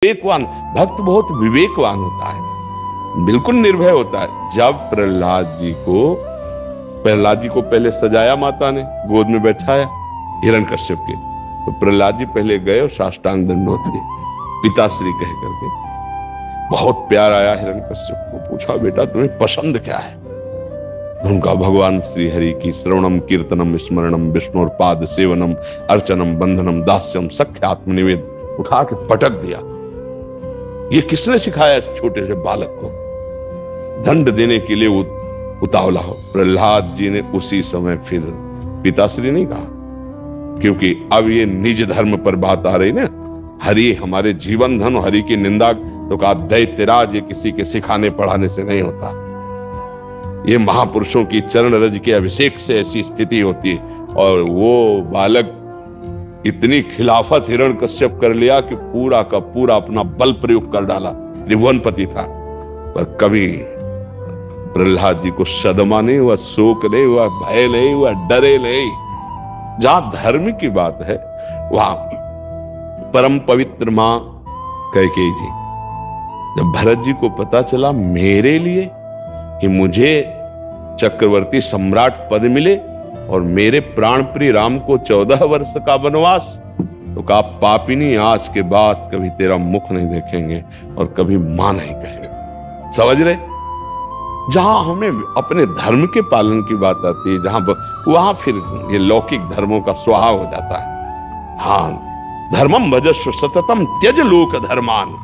विवेकवान भक्त बहुत विवेकवान होता है, बिल्कुल निर्भय होता है। जब प्रहलाद जी को पहले सजाया माता ने, गोद में बैठाया हिरण्यकश्यप के, तो प्रहलाद जी पहले गए और साष्टांग दंडवत किए पिताश्री कह करके। बहुत प्यार आया हिरण्यकश्यप को, पूछा बेटा तुम्हें पसंद क्या है? उनका भगवान श्री हरि की श्रवणम कीर्तनम स्मरणम विष्णुर पाद सेवनम अर्चनम बंधनम दास्यम सख्य आत्मनिवेद। उठा के पटक दिया। ये किसने सिखाया इस छोटे से बालक को? दंड देने के लिए उतावला हो। प्रहलाद जी ने उसी समय फिर पिताश्री नहीं कहा, क्योंकि अब ये निज धर्म पर बात आ रही ना। हरि हमारे जीवन धन, हरि की निंदा तो कहा दैत्यराज, ये किसी के सिखाने पढ़ाने से नहीं होता। ये महापुरुषों की चरण रज के अभिषेक से ऐसी स्थिति होती है। और वो बालक इतनी खिलाफत हिरण्यकश्यप कर लिया कि पूरा का पूरा अपना बल प्रयोग कर डाला। त्रिभुवनपति था, पर कभी प्रहलाद जी को सदमा नहीं हुआ, शोक नहीं हुआ, भय नहीं हुआ, डरे नहीं। जहां धर्म की बात है वहां परम पवित्र मां कैकेयी जी, जब भरत जी को पता चला मेरे लिए कि मुझे चक्रवर्ती सम्राट पद मिले और मेरे प्राण प्रिय राम को 14 वर्ष का वनवास, तो कहा पापिनी आज के बाद कभी तेरा मुख नहीं देखेंगे और कभी मां नहीं कहेंगे। समझ रहे? जहां हमें अपने धर्म के पालन की बात आती है, जहां वहां फिर ये लौकिक धर्मों का स्वाहा हो जाता है। हाँ, धर्मम भजस्व सततम त्यज लोक धर्मान।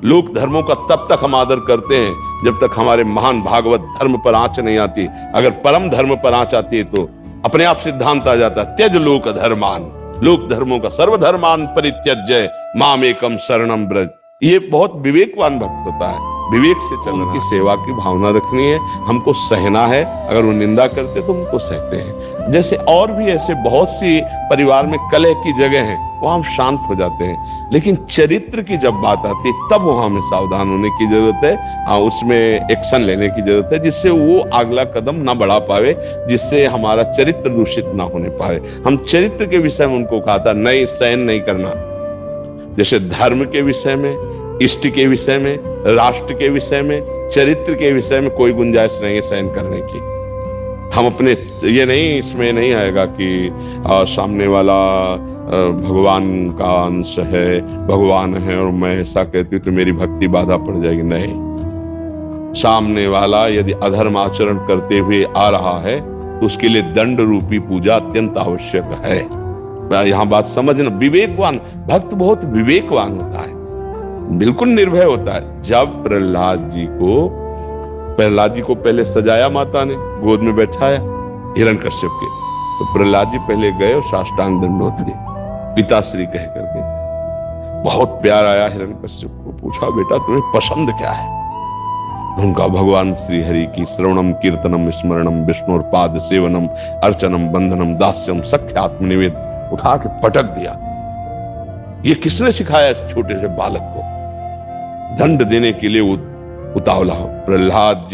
लोक धर्मों का तब तक हम आदर करते हैं जब तक हमारे महान भागवत धर्म पर आंच नहीं आती। अगर परम धर्म पर आंच आती है तो अपने आप सिद्धांत आ जाता है, त्यज लोक धर्मान। लोक धर्मों का सर्वधर्मान परित्यज्य मामेकम शरणम ब्रज। ये बहुत विवेकवान भक्त होता है। विवेक से चलना, की सेवा की भावना रखनी है, हमको सहना है। अगर वो निंदा करते तो हमको सहते हैं। जैसे और भी ऐसे बहुत सी परिवार में कलह की जगह है, वहां हम शांत हो जाते हैं। लेकिन चरित्र की जब बात आती है तब वहां हमें सावधान होने की जरूरत है। उसमें एक्शन लेने की जरूरत है, जिससे वो अगला कदम ना बढ़ा पावे, जिससे हमारा चरित्र दूषित ना होने पाए। हम चरित्र के विषय में उनको कहा था नहीं, सहन नहीं करना। जैसे धर्म के विषय में, इष्ट के विषय में, राष्ट्र के विषय में, चरित्र के विषय में कोई गुंजाइश नहीं है सहन करने की। हम अपने ये नहीं, इसमें नहीं आएगा कि सामने वाला भगवान का अंश है, भगवान है और मैं ऐसा कहती हूं तो मेरी भक्ति बाधा पड़ जाएगी। नहीं, सामने वाला यदि अधर्म आचरण करते हुए आ रहा है तो उसके लिए दंड रूपी पूजा अत्यंत आवश्यक है। यहां बात समझना। विवेकवान भक्त बहुत विवेकवान होता है, बिल्कुल निर्भय होता है। जब प्रहलाद जी को पहले सजाया माता ने, गोद में बैठाया हिरण्यकश्यप के, तो प्रहलाद जी पहले गए और साष्टांग दंडवत किए पिताश्री कह करके। बहुत प्यार आया हिरण्यकश्यप को, पूछा बेटा तुम्हें पसंद क्या है? उनका भगवान श्री हरि की श्रवणम कीर्तनम स्मरणम विष्णुर पाद सेवनम अर्चनम बंधनम दास्यम सख्य आत्मनिवेद। उठा के पटक दिया। ये किसने सिखाया इस छोटे से बालक को? दंड देने के लिए उतावला हो। प्रहलाद जी